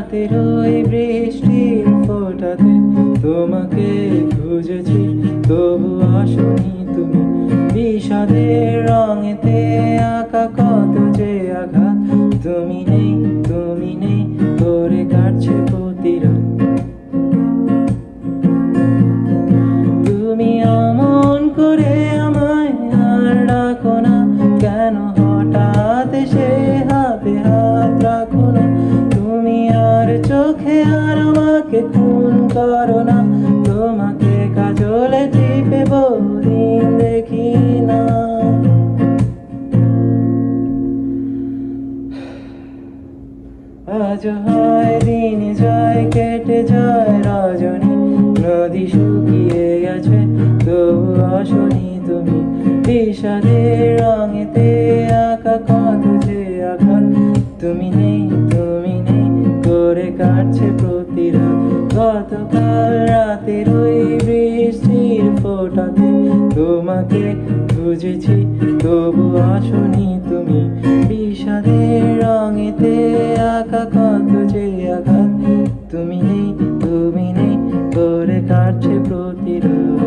রাতের ওই বৃষ্টির ফোঁটাতে তোমাকে খুঁজেছি, তবু আসনি তুমি। বিষাদের রঙেতে আঁকা কত যে আঘাত, তুমি নেই, তুমি নেই করে কাটছে প্রতি রাত। তুমি অমন করে আমায় আর ডাকো না, কেন হঠাৎ এসে হাতে হাত রাখো না। তুমি আর চোখে আর আমাকে খুন করো না, তোমাকে কাজলে টিপে বহুদিন দেখি না। আজ হয় দিন যায়, কেটে যায় রজনী, নদী শুকিয়ে গেছে তবু আসনি তুমি। বিষাদের রঙেতে আঁকা কত যে আঘাত, তুমি নেই, তুমি নেই করে কাটছে প্রতি রাত। গতকাল রাতের ওই বৃষ্টির ফোঁটাতে তোমাকে খুঁজেছি, তবু আসনি তুমি। বিষাদের রঙেতে আঁকা কত যে আঘাত, তুমি নেই, তুমি নেই করে কাটছে প্রতি রাত।